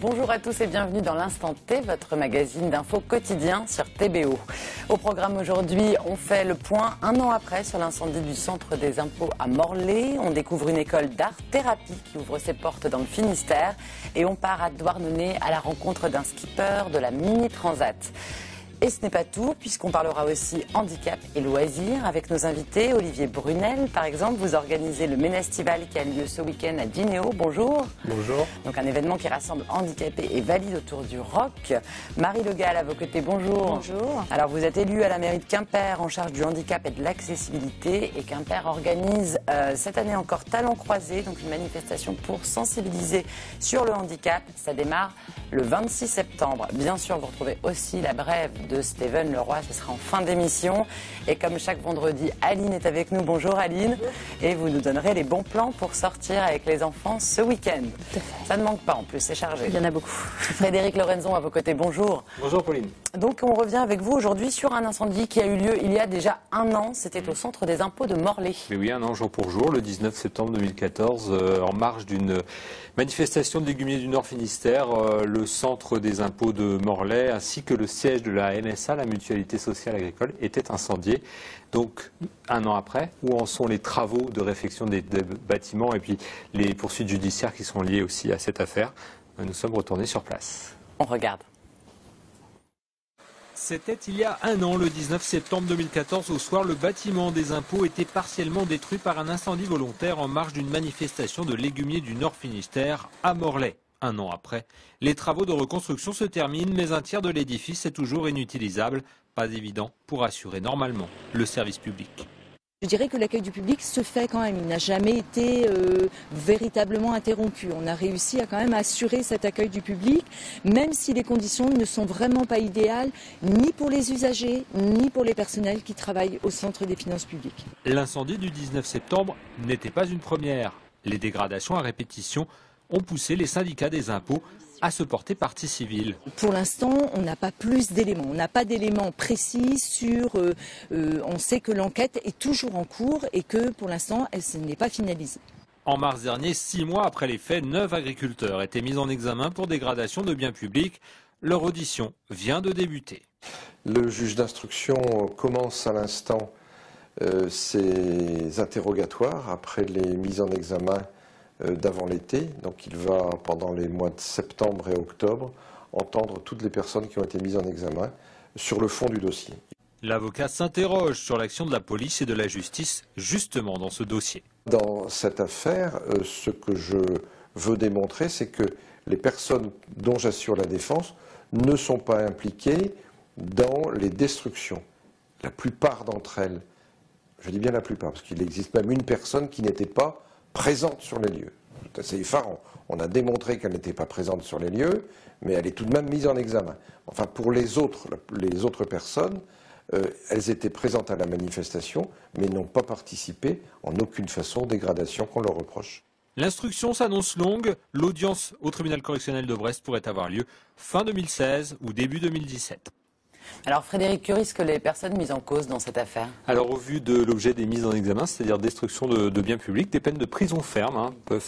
Bonjour à tous et bienvenue dans l'Instant T, votre magazine d'infos quotidien sur TBO. Au programme aujourd'hui, on fait le point un an après sur l'incendie du centre des impôts à Morlaix. On découvre une école d'art-thérapie qui ouvre ses portes dans le Finistère. Et on part à Douarnenez à la rencontre d'un skipper de la Mini Transat. Et ce n'est pas tout, puisqu'on parlera aussi handicap et loisirs avec nos invités. Olivier Brunel, par exemple, vous organisez le Ménestival qui a lieu ce week-end à Dinéo. Bonjour. Bonjour. Donc un événement qui rassemble handicapés et valides autour du rock. Marie Le Gall à vos côtés, bonjour. Bonjour. Alors vous êtes élue à la mairie de Quimper en charge du handicap et de l'accessibilité. Et Quimper organise cette année encore Talons Croisés, donc une manifestation pour sensibiliser sur le handicap. Ça démarre le 26 septembre. Bien sûr, vous retrouvez aussi la brève de Steven Leroy, ce sera en fin d'émission. Et comme chaque vendredi, Aline est avec nous. Bonjour Aline. Bonjour. Et vous nous donnerez les bons plans pour sortir avec les enfants ce week-end. Ça ne manque pas en plus, c'est chargé. Il y en a beaucoup. Frédéric Lorenzon à vos côtés, bonjour. Bonjour Pauline. Donc on revient avec vous aujourd'hui sur un incendie qui a eu lieu il y a déjà un an. C'était au centre des impôts de Morlaix. Mais oui, un an jour pour jour, le 19 septembre 2014, en marge d'une manifestation de légumiers du Nord Finistère, le centre des impôts de Morlaix ainsi que le siège de la MSA, la Mutualité Sociale Agricole, étaient incendiés. Donc un an après, où en sont les travaux de réfection des bâtiments et puis les poursuites judiciaires qui sont liées aussi à cette affaire? Nous sommes retournés sur place. On regarde. C'était il y a un an, le 19 septembre 2014, au soir, le bâtiment des impôts était partiellement détruit par un incendie volontaire en marge d'une manifestation de légumiers du Nord Finistère à Morlaix. Un an après, les travaux de reconstruction se terminent, mais un tiers de l'édifice est toujours inutilisable. Pas évident pour assurer normalement le service public. Je dirais que l'accueil du public se fait quand même. Il n'a jamais été véritablement interrompu. On a réussi à quand même assurer cet accueil du public, même si les conditions ne sont vraiment pas idéales, ni pour les usagers, ni pour les personnels qui travaillent au centre des finances publiques. L'incendie du 19 septembre n'était pas une première. Les dégradations à répétition ont poussé les syndicats des impôts à se porter partie civile. Pour l'instant, on n'a pas plus d'éléments. On n'a pas d'éléments précis sur... on sait que l'enquête est toujours en cours et que pour l'instant, elle n'est pas finalisée. En mars dernier, 6 mois après les faits, 9 agriculteurs étaient mis en examen pour dégradation de biens publics. Leur audition vient de débuter. Le juge d'instruction commence à l'instant ses interrogatoires après les mises en examen d'avant l'été. Donc il va, pendant les mois de septembre et octobre, entendre toutes les personnes qui ont été mises en examen sur le fond du dossier. L'avocat s'interroge sur l'action de la police et de la justice justement dans ce dossier. Dans cette affaire, ce que je veux démontrer, c'est que les personnes dont j'assure la défense ne sont pas impliquées dans les destructions. La plupart d'entre elles, je dis bien la plupart, parce qu'il existe même une personne qui n'était pas présente sur les lieux. C'est assez effarant. On a démontré qu'elle n'était pas présente sur les lieux, mais elle est tout de même mise en examen. Enfin, pour les autres personnes, elles étaient présentes à la manifestation, mais n'ont pas participé en aucune façon aux dégradations qu'on leur reproche. L'instruction s'annonce longue. L'audience au tribunal correctionnel de Brest pourrait avoir lieu fin 2016 ou début 2017. Alors Frédéric, que risquent les personnes mises en cause dans cette affaire? Alors au vu de l'objet des mises en examen, c'est-à-dire destruction de biens publics, des peines de prison ferme peuvent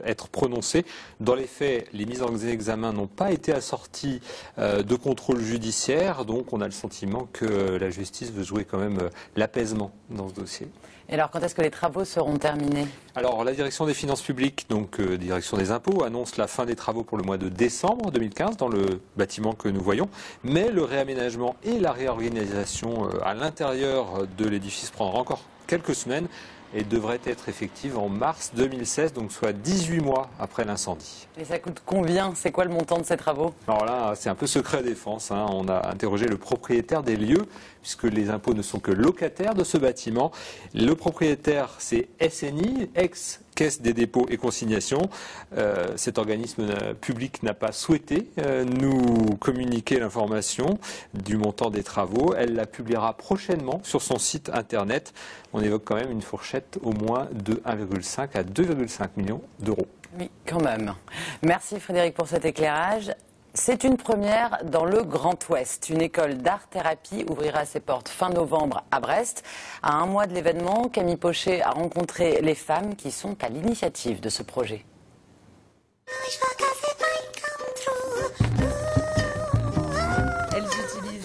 être prononcées. Dans les faits, les mises en examen n'ont pas été assorties de contrôle judiciaire, donc on a le sentiment que la justice veut jouer quand même l'apaisement dans ce dossier. Et alors quand est-ce que les travaux seront terminés? Alors la direction des finances publiques, donc direction des impôts, annonce la fin des travaux pour le mois de décembre 2015 dans le bâtiment que nous voyons, mais le réaménagement et la réorganisation à l'intérieur de l'édifice prendra encore quelques semaines et devrait être effective en mars 2016, donc soit 18 mois après l'incendie. Et ça coûte combien? C'est quoi le montant de ces travaux? Alors là, c'est un peu secret défense. On a interrogé le propriétaire des lieux, puisque les impôts ne sont que locataires de ce bâtiment. Le propriétaire, c'est SNI, ex-Caisse des dépôts et consignations. Cet organisme public n'a pas souhaité nous communiquer l'information du montant des travaux. Elle la publiera prochainement sur son site internet. On évoque quand même une fourchette au moins de 1,5 à 2,5 millions d'euros. Oui, quand même. Merci Frédéric pour cet éclairage. C'est une première dans le Grand Ouest. Une école d'art-thérapie ouvrira ses portes fin novembre à Brest. À un mois de l'événement, Camille Pochet a rencontré les femmes qui sont à l'initiative de ce projet.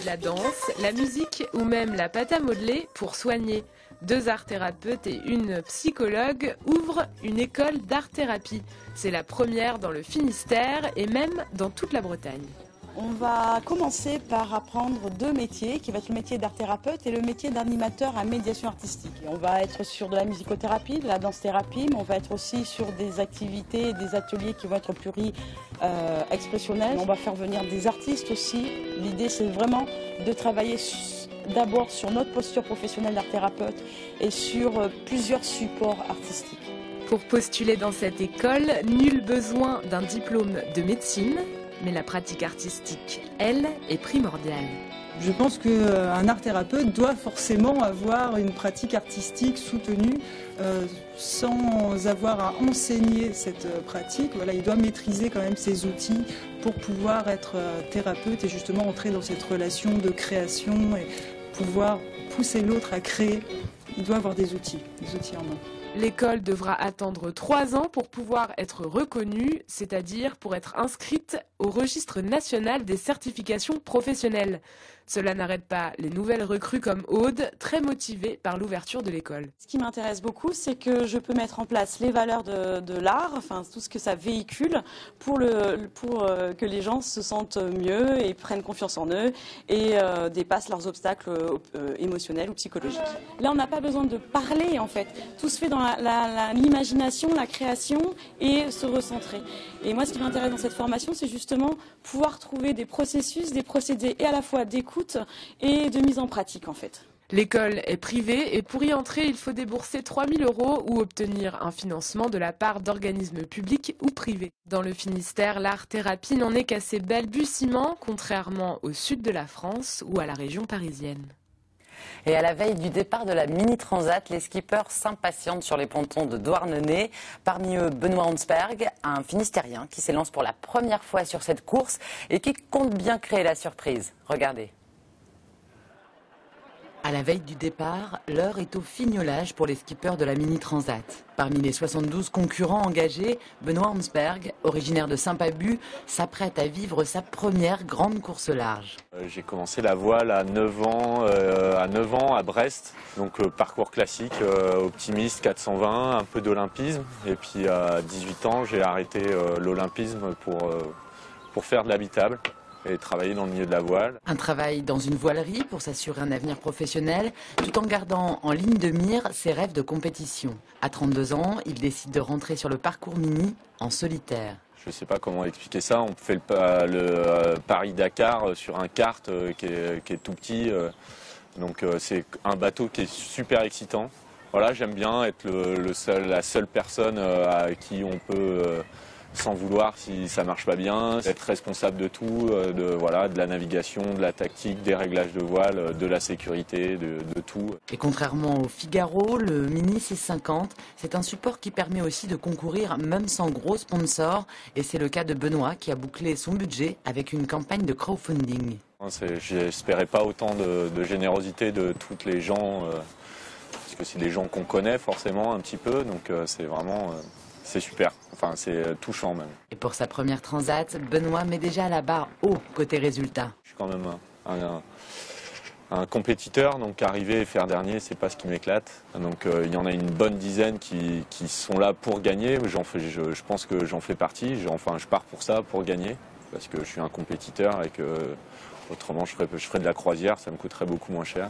la danse, la musique ou même la pâte à modeler pour soigner. 2 art-thérapeutes et une psychologue ouvrent une école d'art-thérapie. C'est la première dans le Finistère et même dans toute la Bretagne. On va commencer par apprendre 2 métiers, qui va être le métier d'art-thérapeute et le métier d'animateur à médiation artistique. Et on va être sur de la musicothérapie, de la danse-thérapie, mais on va être aussi sur des activités et des ateliers qui vont être pluri-expressionnels. On va faire venir des artistes aussi. L'idée, c'est vraiment de travailler d'abord sur notre posture professionnelle d'art-thérapeute et sur plusieurs supports artistiques. Pour postuler dans cette école, nul besoin d'un diplôme de médecine. Mais la pratique artistique, elle, est primordiale. Je pense qu'un art-thérapeute doit forcément avoir une pratique artistique soutenue sans avoir à enseigner cette pratique. Voilà, il doit maîtriser quand même ses outils pour pouvoir être thérapeute et justement entrer dans cette relation de création et pouvoir pousser l'autre à créer. Il doit avoir des outils en main. L'école devra attendre 3 ans pour pouvoir être reconnue, c'est-à-dire pour être inscrite au registre national des certifications professionnelles. Cela n'arrête pas les nouvelles recrues comme Aude, très motivée par l'ouverture de l'école. Ce qui m'intéresse beaucoup, c'est que je peux mettre en place les valeurs de l'art, enfin tout ce que ça véhicule, pour que les gens se sentent mieux et prennent confiance en eux et dépassent leurs obstacles émotionnels ou psychologiques. Là, on n'a pas besoin de parler en fait. Tout se fait dans l'imagination, la création et se recentrer. Et moi, ce qui m'intéresse dans cette formation, c'est justement pouvoir trouver des processus, des procédés et à la fois d'écoute et de mise en pratique en fait. L'école est privée et pour y entrer, il faut débourser 3 000 € ou obtenir un financement de la part d'organismes publics ou privés. Dans le Finistère, l'art-thérapie n'en est qu'à ses balbutiements, contrairement au sud de la France ou à la région parisienne. Et à la veille du départ de la mini-transat, les skippers s'impatientent sur les pontons de Douarnenez. Parmi eux, Benoît Hansberg, un Finistérien qui s'élance pour la première fois sur cette course et qui compte bien créer la surprise. Regardez. À la veille du départ, l'heure est au fignolage pour les skippers de la mini-transat. Parmi les 72 concurrents engagés, Benoît Hansberg, originaire de Saint-Pabu, s'apprête à vivre sa première grande course large. J'ai commencé la voile à 9 ans à Brest, donc parcours classique, optimiste 420, un peu d'olympisme. Et puis à 18 ans, j'ai arrêté l'olympisme pour faire de l'habitable et travailler dans le milieu de la voile. Un travail dans une voilerie pour s'assurer un avenir professionnel, tout en gardant en ligne de mire ses rêves de compétition. À 32 ans, il décide de rentrer sur le parcours mini en solitaire. Je ne sais pas comment expliquer ça. On fait le Paris-Dakar sur un kart qui est tout petit. Donc c'est un bateau qui est super excitant. Voilà, j'aime bien être la seule personne à qui on peut s'en vouloir si ça marche pas bien, être responsable de tout, de la navigation, de la tactique, des réglages de voile, de la sécurité, de tout. Et contrairement au Figaro, le Mini C50, c'est un support qui permet aussi de concourir même sans gros sponsors. Et c'est le cas de Benoît qui a bouclé son budget avec une campagne de crowdfunding. J'espérais pas autant de générosité de toutes les gens, parce que c'est des gens qu'on connaît forcément un petit peu, donc c'est vraiment... c'est super, enfin c'est touchant même. Et pour sa première transat, Benoît met déjà la barre haut côté résultat. Je suis quand même un compétiteur, donc arriver et faire dernier, c'est pas ce qui m'éclate. Donc il y en a une bonne dizaine qui sont là pour gagner. Je pense que j'en fais partie. Je pars pour ça, pour gagner, parce que je suis un compétiteur et que autrement je ferais de la croisière, ça me coûterait beaucoup moins cher.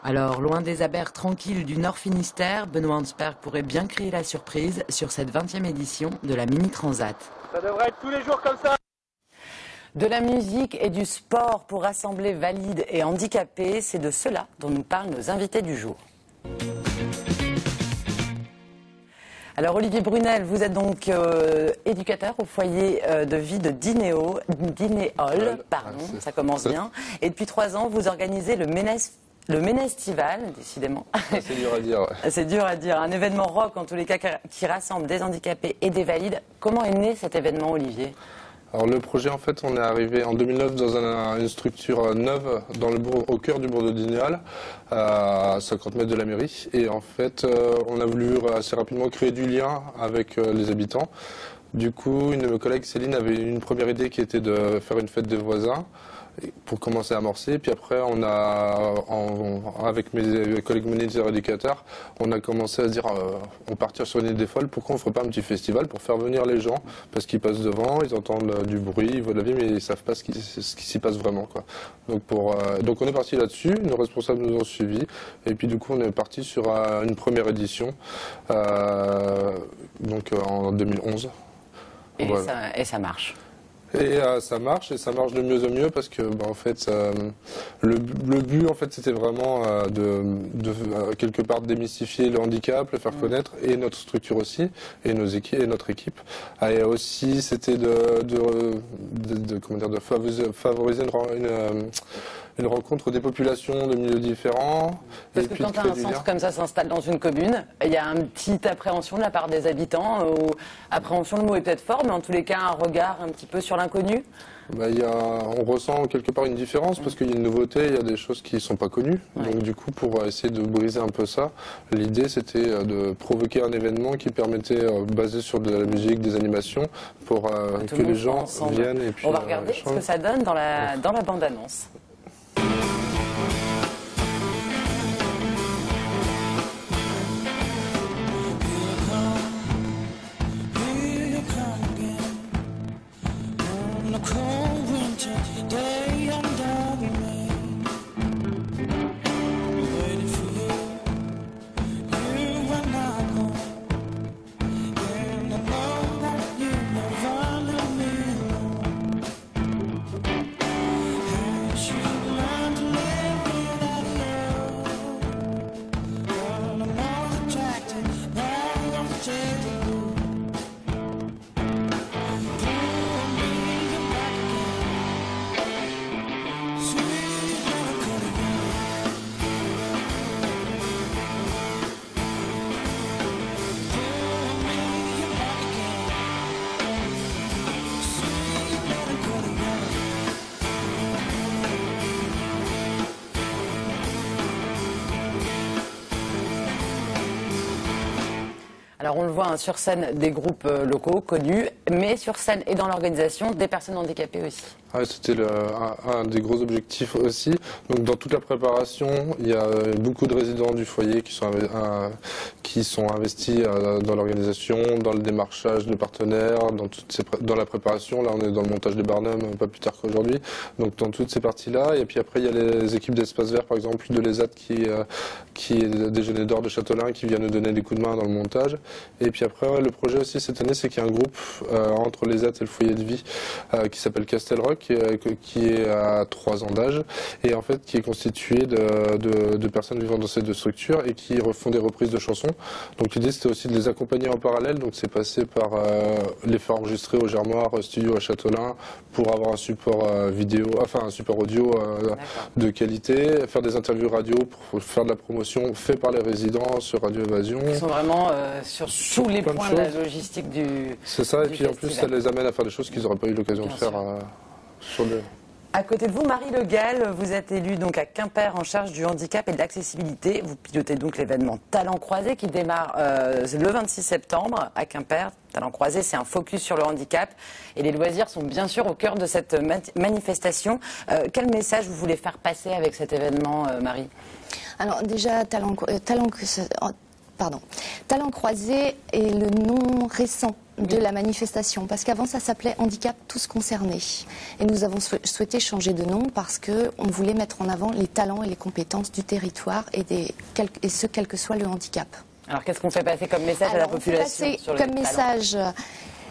Alors, loin des abers tranquilles du Nord Finistère, Benoît Hansberg pourrait bien créer la surprise sur cette 20e édition de la Mini Transat. Ça devrait être tous les jours comme ça. De la musique et du sport pour rassembler valides et handicapés, c'est de cela dont nous parlent nos invités du jour. Alors Olivier Brunel, vous êtes donc éducateur au foyer de vie de Dinéol, pardon, ça commence bien. Et depuis 3 ans, vous organisez le Ménestival, décidément. C'est dur à dire. Ouais. C'est dur à dire. Un événement rock, en tous les cas, qui rassemble des handicapés et des valides. Comment est né cet événement, Olivier ? Alors le projet, en fait, on est arrivé en 2009 dans une structure neuve au cœur du bourg de Dinéol, à 50 mètres de la mairie. Et en fait, on a voulu assez rapidement créer du lien avec les habitants. Du coup, une de mes collègues, Céline, avait une première idée qui était de faire une fête des voisins. pour commencer à amorcer. Puis après, on a, avec mes collègues moniteurs éducateurs, on a commencé à se dire, on partir sur une idée folle, pourquoi on ne ferait pas un petit festival pour faire venir les gens, parce qu'ils passent devant, ils entendent du bruit, ils voient de la vie, mais ils ne savent pas ce qui s'y passe vraiment, quoi. Donc on est parti là-dessus, nos responsables nous ont suivis, et puis du coup on est parti sur une première édition, donc en 2011. Et, voilà. Ça marche. Et ça marche de mieux en mieux parce que en fait le but en fait c'était vraiment de quelque part démystifier le handicap, le faire connaître, et notre structure aussi, et nos équipes et notre équipe. Et aussi c'était de favoriser une rencontre des populations de milieux différents. Parce que quand un centre comme ça s'installe dans une commune, il y a une petite appréhension de la part des habitants, ou appréhension, le mot est peut-être fort, mais en tous les cas un regard un petit peu sur l'inconnu. On ressent quelque part une différence parce qu'il y a une nouveauté, il y a des choses qui ne sont pas connues. Ouais. Donc du coup, pour essayer de briser un peu ça, l'idée c'était de provoquer un événement qui permettait, basé sur de la musique, des animations, pour que les gens viennent. Et puis, on va regarder ce que ça donne dans la bande-annonce. Alors on le voit sur scène des groupes locaux connus, mais sur scène et dans l'organisation des personnes handicapées aussi. Ouais, c'était un des gros objectifs aussi. Donc dans toute la préparation, il y a beaucoup de résidents du foyer qui sont investis dans l'organisation, dans le démarchage de partenaires, dans la préparation. Là, on est dans le montage des barnums, pas plus tard qu'aujourd'hui. Donc dans toutes ces parties-là. Et puis après, il y a les équipes d'Espace Vert, par exemple, de l'ESAT qui est Déjeuner d'or de Châtelain, qui vient nous donner des coups de main dans le montage. Et puis après, le projet aussi cette année, c'est qu'il y a un groupe entre l'ESAT et le foyer de vie qui s'appelle Castelrock, qui est à 3 ans d'âge, et en fait qui est constitué de personnes vivant dans ces deux structures et qui font des reprises de chansons. Donc l'idée c'était aussi de les accompagner en parallèle, donc c'est passé par les faire enregistrer au Germoire Studio à Châtelain pour avoir un support un support audio de qualité, faire des interviews radio pour faire de la promotion fait par les résidents sur Radio Évasion. Ils sont vraiment sur tous les points de la logistique du C'est ça, et puis festival. En plus ça les amène à faire des choses qu'ils n'auraient pas eu l'occasion de faire sur le... À côté de vous, Marie Le Gall, vous êtes élue donc à Quimper en charge du handicap et de l'accessibilité. Vous pilotez donc l'événement Talents Croisés qui démarre le 26 septembre à Quimper. Talents Croisés, c'est un focus sur le handicap et les loisirs sont bien sûr au cœur de cette manifestation. Quel message vous voulez faire passer avec cet événement, Marie ? Alors déjà, Talents Croisés est le nom récent de la manifestation, parce qu'avant ça s'appelait Handicap tous concernés. Et nous avons souhaité changer de nom parce qu'on voulait mettre en avant les talents et les compétences du territoire et ce quel que soit le handicap. Alors qu'est-ce qu'on fait passer comme message à la population sur comme message,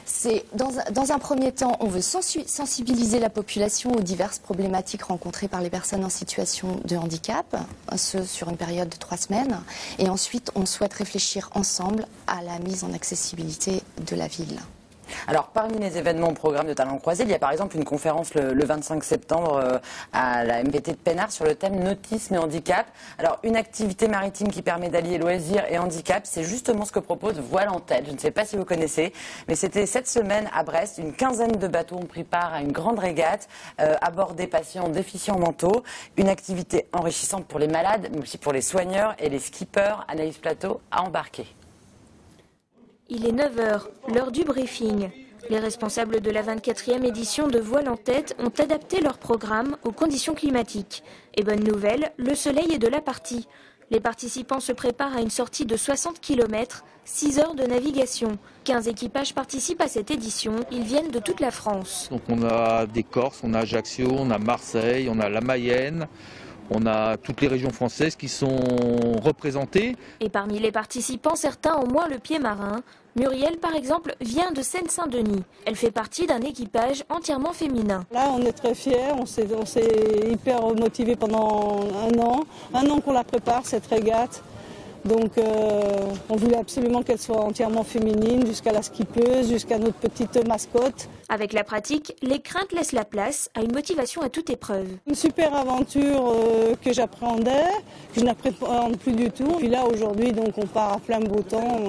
c'est dans un premier temps, on veut sensibiliser la population aux diverses problématiques rencontrées par les personnes en situation de handicap, ce sur une période de 3 semaines. Et ensuite, on souhaite réfléchir ensemble à la mise en accessibilité de la ville. Alors, parmi les événements au programme de Talents Croisés, il y a par exemple une conférence le 25 septembre à la MPT de Pénard sur le thème nautisme et handicap. Alors, une activité maritime qui permet d'allier loisirs et handicap, c'est justement ce que propose Voile en tête. Je ne sais pas si vous connaissez, mais c'était cette semaine à Brest. Une quinzaine de bateaux ont pris part à une grande régate à bord des patients déficients mentaux. Une activité enrichissante pour les malades, mais aussi pour les soigneurs et les skippers. Anaïs Plateau a embarqué. Il est 9h, l'heure du briefing. Les responsables de la 24e édition de Voile en tête ont adapté leur programme aux conditions climatiques. Et bonne nouvelle, le soleil est de la partie. Les participants se préparent à une sortie de 60 km, 6 heures de navigation. 15 équipages participent à cette édition, ils viennent de toute la France. Donc on a des Corses, on a Ajaccio, on a Marseille, on a la Mayenne, on a toutes les régions françaises qui sont représentées. Et parmi les participants, certains ont moins le pied marin. Muriel, par exemple, vient de Seine-Saint-Denis. Elle fait partie d'un équipage entièrement féminin. Là, on est très fiers, on s'est hyper motivés pendant un an qu'on la prépare, cette régate. Donc on voulait absolument qu'elle soit entièrement féminine, jusqu'à la skippeuse, jusqu'à notre petite mascotte. Avec la pratique, les craintes laissent la place à une motivation à toute épreuve. Une super aventure que j'appréhendais, que je n'appréhende plus du tout. Puis là, aujourd'hui, donc on part à flamme beau temps,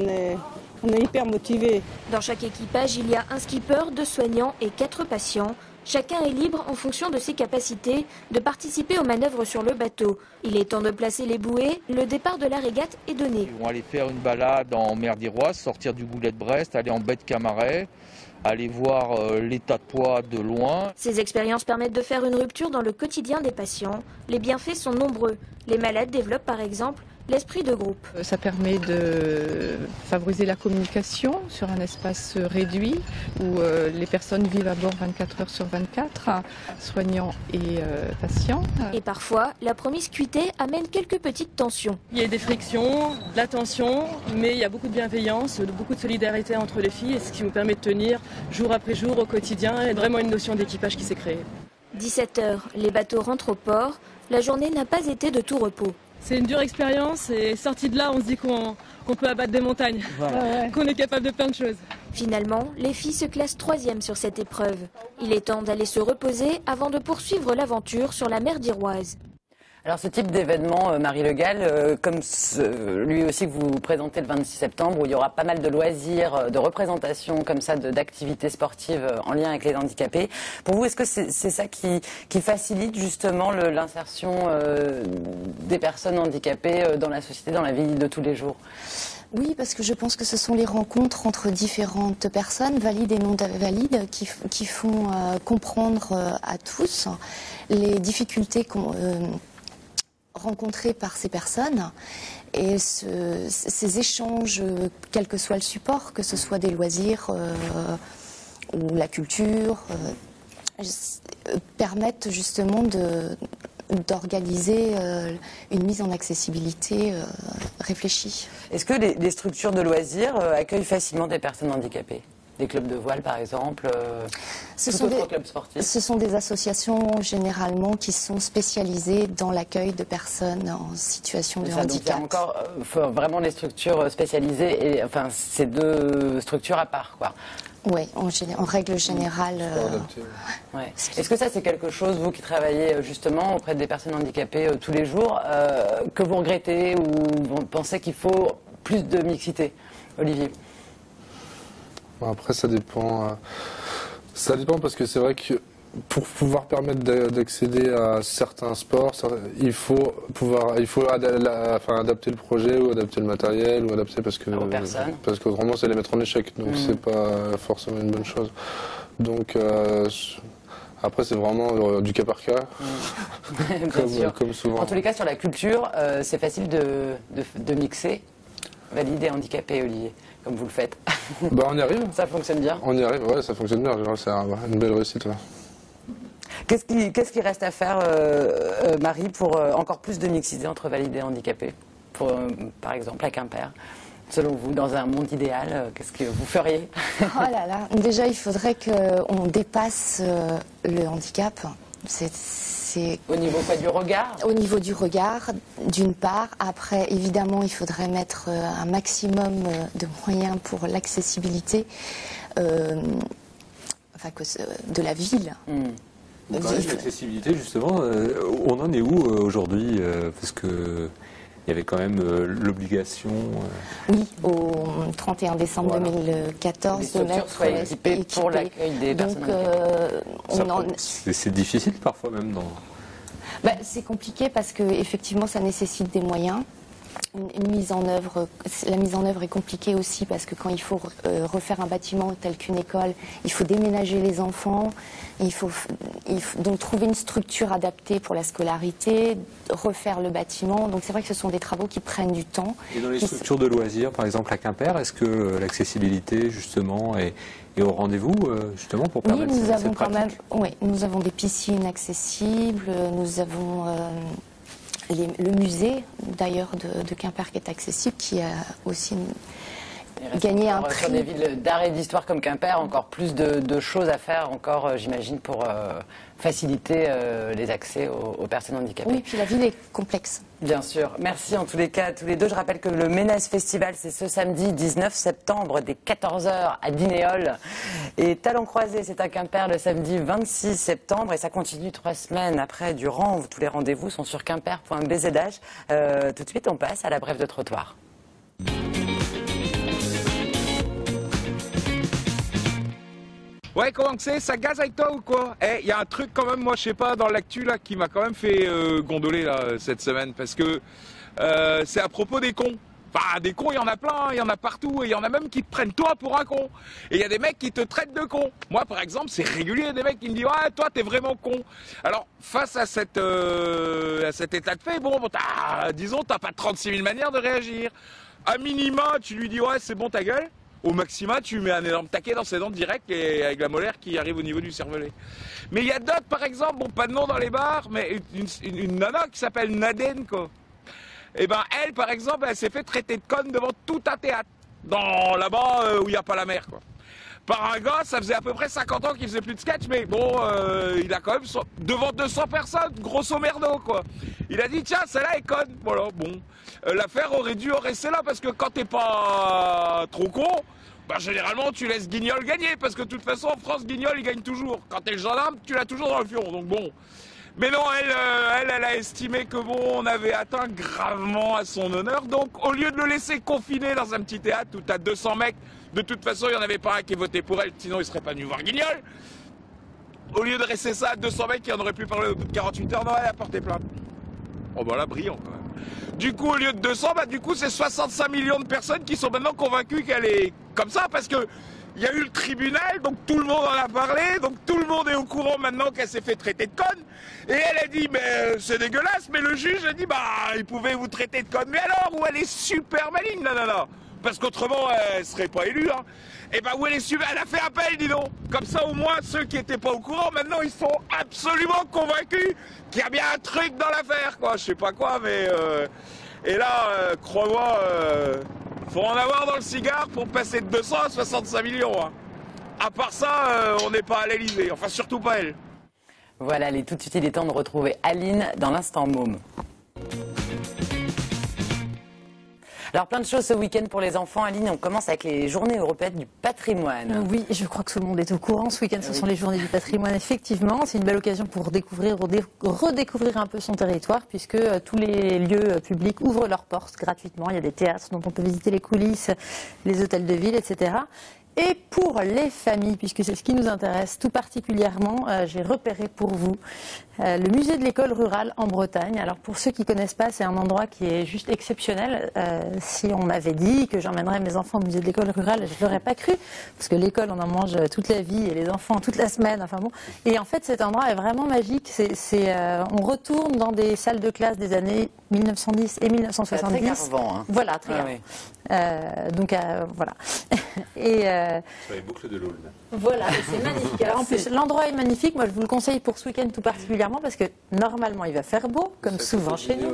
on est hyper motivés. Dans chaque équipage, il y a un skipper, 2 soignants et 4 patients. Chacun est libre, en fonction de ses capacités, de participer aux manœuvres sur le bateau. Il est temps de placer les bouées, le départ de la régate est donné. Ils vont aller faire une balade en mer d'Iroise, sortir du Goulet de Brest, aller en baie de Camaret, aller voir l'état de poids de loin. Ces expériences permettent de faire une rupture dans le quotidien des patients. Les bienfaits sont nombreux. Les malades développent par exemple l'esprit de groupe. Ça permet de favoriser la communication sur un espace réduit où les personnes vivent à bord 24 heures sur 24, soignants et patients. Et parfois, la promiscuité amène quelques petites tensions. Il y a des frictions, de la tension, mais il y a beaucoup de bienveillance, beaucoup de solidarité entre les filles, ce qui nous permet de tenir jour après jour au quotidien et vraiment une notion d'équipage qui s'est créée. 17 heures, les bateaux rentrent au port. La journée n'a pas été de tout repos. C'est une dure expérience et sorti de là, on se dit qu'on peut abattre des montagnes, qu'on est capable de plein de choses. Finalement, les filles se classent 3e sur cette épreuve. Il est temps d'aller se reposer avant de poursuivre l'aventure sur la mer d'Iroise. Alors ce type d'événement, Marie Le Gall, comme lui aussi que vous présentez le 26 septembre, où il y aura pas mal de loisirs, de représentations comme ça, d'activités sportives en lien avec les handicapés. Pour vous, est-ce que c'est ça qui facilite justement l'insertion des personnes handicapées dans la société, dans la vie de tous les jours ? Oui, parce que je pense que ce sont les rencontres entre différentes personnes, valides et non valides, qui font comprendre à tous les difficultés rencontrés par ces personnes et ces échanges, quel que soit le support, que ce soit des loisirs ou la culture, permettent justement d'organiser une mise en accessibilité réfléchie. Est-ce que les structures de loisirs accueillent facilement des personnes handicapées ? Des clubs de voile, par exemple, clubs sportifs. Ce sont des associations généralement qui sont spécialisées dans l'accueil de personnes en situation de handicap. Donc il y a encore vraiment des structures spécialisées, et enfin c'est 2 structures à part, quoi. Oui, en règle générale. Ouais. Est-ce que ça c'est quelque chose, vous qui travaillez justement auprès des personnes handicapées tous les jours, que vous regrettez ou vous pensez qu'il faut plus de mixité, Olivier ? Après, ça dépend. Ça dépend parce que c'est vrai que pour pouvoir permettre d'accéder à certains sports, il faut adapter le projet ou adapter le matériel ou adapter parce qu'autrement c'est les mettre en échec. Donc c'est pas forcément une bonne chose. Donc après c'est vraiment du cas par cas, comme souvent. En tous les cas, sur la culture, c'est facile de mixer valide et handicapé, Olivier, comme vous le faites. Bah, on y arrive. Ça fonctionne bien. On y arrive, ouais, ça fonctionne bien. C'est une belle réussite. Ouais. Qu'est-ce qui reste à faire, Marie, pour encore plus de mixité entre valide et handicapé, par exemple à Quimper? Selon vous, dans un monde idéal, qu'est-ce que vous feriez? Oh là là, déjà il faudrait qu'on dépasse le handicap. Au niveau quoi, du regard? Au niveau du regard, d'une part. Après, évidemment, il faudrait mettre un maximum de moyens pour l'accessibilité de la ville. L'accessibilité, justement, on en est où aujourd'hui? Parce que il y avait quand même l'obligation. Oui, au 31 décembre 2014 de mettre équipés pour l'accueil des personnes handicapées. C'est difficile parfois même dans. C'est compliqué parce que effectivement ça nécessite des moyens. la mise en œuvre est compliquée aussi parce que quand il faut refaire un bâtiment tel qu'une école, il faut déménager les enfants, il faut donc trouver une structure adaptée pour la scolarité, refaire le bâtiment. Donc c'est vrai que ce sont des travaux qui prennent du temps. Et dans les structures de loisirs, par exemple à Quimper, est-ce que l'accessibilité justement est au rendez-vous justement pour permettre nous cette avons pratique? quand même, nous avons des piscines accessibles, nous avons le musée d'ailleurs de Quimper qui est accessible, qui a aussi gagné un prix. Sur des villes d'art et d'histoire comme Quimper, encore plus de choses à faire encore, j'imagine, pour faciliter les accès aux personnes handicapées. Oui, puis la ville est complexe. Bien sûr. Merci en tous les cas à tous les deux. Je rappelle que le Ménez Festival, c'est ce samedi 19 septembre dès 14h à Dinéol. Et Talents Croisés, c'est à Quimper le samedi 26 septembre. Et ça continue 3 semaines après durant. Tous les rendez-vous sont sur quimper.bzh. Tout de suite, on passe à la brève de trottoir. Ouais, comment que c'est? Ça gaze avec toi ou quoi? Il y a un truc quand même, moi je sais pas, dans l'actu là, qui m'a quand même fait gondoler là, cette semaine, parce que c'est à propos des cons. Enfin, des cons, il y en a plein, il y en a partout, et il y en a même qui te prennent toi pour un con. Et il y a des mecs qui te traitent de con. Moi, par exemple, c'est régulier, des mecs qui me disent « Ouais, toi, t'es vraiment con ». Alors, face à cet état de fait, bon, disons, t'as pas 36 000 manières de réagir. À minima, tu lui dis « Ouais, c'est bon, ta gueule ». Au maxima, tu mets un énorme taquet dans ses dents direct et avec la molaire qui arrive au niveau du cervelet. Mais il y a d'autres, par exemple, bon, pas de nom dans les bars, mais une nana qui s'appelle Nadène, quoi. Et ben, elle, par exemple, elle s'est fait traiter de conne devant tout un théâtre. Là-bas où il n'y a pas la mer, quoi. Par un gars, ça faisait à peu près 50 ans qu'il faisait plus de sketch, mais bon, il a quand même, devant 200 personnes, grosso merdo, quoi. Il a dit, tiens, celle-là est conne. Voilà, bon. L'affaire aurait dû rester là, parce que quand t'es pas trop con, bah, généralement, tu laisses Guignol gagner, parce que de toute façon, en France, Guignol, il gagne toujours. Quand t'es le gendarme, tu l'as toujours dans le fion, donc bon. Mais non, elle a estimé que bon, on avait atteint gravement à son honneur, donc au lieu de le laisser confiner dans un petit théâtre où t'as 200 mecs, de toute façon, il n'y en avait pas un qui votait pour elle, sinon il serait pas venu voir Guignol. Au lieu de rester ça à 200 mecs qui en auraient pu parler au bout de 48 heures, non, elle a porté plainte. Oh bah là, brillant quand même. Du coup, au lieu de 200, bah du coup, c'est 65 millions de personnes qui sont maintenant convaincues qu'elle est comme ça, parce que il y a eu le tribunal, donc tout le monde en a parlé, donc tout le monde est au courant maintenant qu'elle s'est fait traiter de conne. Et elle a dit, mais c'est dégueulasse, mais le juge a dit, bah, il pouvait vous traiter de conne. Mais alors, où elle est super maligne, nanana, parce qu'autrement, elle serait pas élue, hein. Et bah, où elle est super, elle a fait appel, dis donc. Comme ça, au moins, ceux qui étaient pas au courant, maintenant, ils sont absolument convaincus qu'il y a bien un truc dans l'affaire, quoi. Je sais pas quoi, mais... Et là, crois-moi... faut en avoir dans le cigare pour passer de 200 à 65 millions. Hein. À part ça, on n'est pas à l'Elysée. Enfin, surtout pas elle. Voilà, allez, tout de suite, il est temps de retrouver Aline dans l'Instant Môme. Alors, plein de choses ce week-end pour les enfants. Aline, on commence avec les journées européennes du patrimoine. Oui, je crois que tout le monde est au courant. Ce week-end, ce sont les journées du patrimoine, effectivement. C'est une belle occasion pour découvrir, redécouvrir un peu son territoire, puisque tous les lieux publics ouvrent leurs portes gratuitement. Il y a des théâtres dont on peut visiter les coulisses, les hôtels de ville, etc. Et pour les familles, puisque c'est ce qui nous intéresse tout particulièrement, j'ai repéré pour vous le musée de l'école rurale en Bretagne. Alors pour ceux qui ne connaissent pas, c'est un endroit qui est juste exceptionnel. Si on m'avait dit que j'emmènerais mes enfants au musée de l'école rurale, je ne l'aurais pas cru, parce que l'école, on en mange toute la vie et les enfants toute la semaine. Enfin bon. Et en fait, cet endroit est vraiment magique. On retourne dans des salles de classe des années 1910 et 1970. Très Carvan, hein. Voilà, très Carvan. Oui. Donc voilà. Et sur les boucles de l'Aulne. Voilà, c'est magnifique. Alors en plus, l'endroit est magnifique. Moi, je vous le conseille pour ce week-end tout particulièrement parce que normalement, il va faire beau, comme souvent chez nous.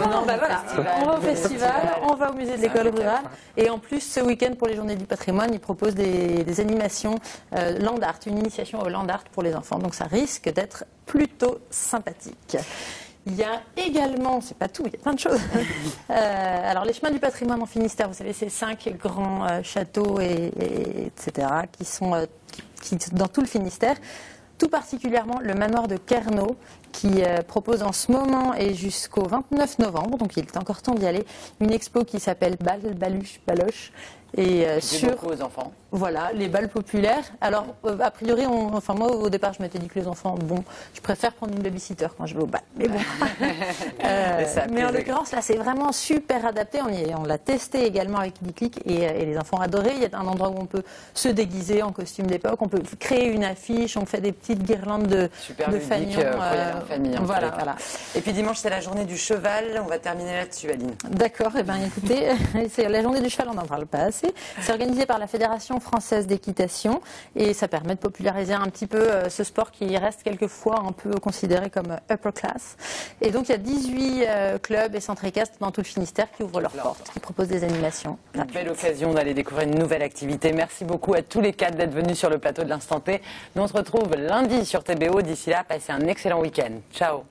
On va au festival, on va au musée de l'école rurale. Et en plus, ce week-end, pour les journées du patrimoine, ils proposent des animations land art, une initiation au land art pour les enfants. Donc ça risque d'être plutôt sympathique. Il y a également, c'est pas tout, il y a plein de choses. Alors les chemins du patrimoine en Finistère, vous savez, ces 5 grands châteaux, etc., qui sont dans tout le Finistère. Tout particulièrement le manoir de Kerno, qui propose en ce moment et jusqu'au 29 novembre, donc il est encore temps d'y aller, une expo qui s'appelle Bal, Baluche, Baloche, Et sur beaucoup aux enfants. Voilà, les balles populaires. Alors, a priori, moi, au départ, je m'étais dit que les enfants, bon, je préfère prendre une babysitter quand je vais au bal. Mais bon. Mais en l'occurrence, là, c'est vraiment super adapté. On l'a testé également avec Click et les enfants adoraient. Il y a un endroit où on peut se déguiser en costume d'époque. On peut créer une affiche. On fait des petites guirlandes de fanions. En famille, voilà. Et puis dimanche, c'est la journée du cheval. On va terminer là-dessus, Aline. D'accord. Eh bien, écoutez, c'est la journée du cheval. On n'en parle pas assez. C'est organisé par la Fédération française d'équitation et ça permet de populariser un petit peu ce sport qui reste quelquefois un peu considéré comme upper class. Et donc il y a 18 clubs et centres équestres dans tout le Finistère qui ouvrent leurs portes, qui proposent des animations. Une belle occasion d'aller découvrir une nouvelle activité. Merci beaucoup à tous les quatre d'être venus sur le plateau de l'Instant T. Nous on se retrouve lundi sur TBO. D'ici là, passez un excellent week-end. Ciao.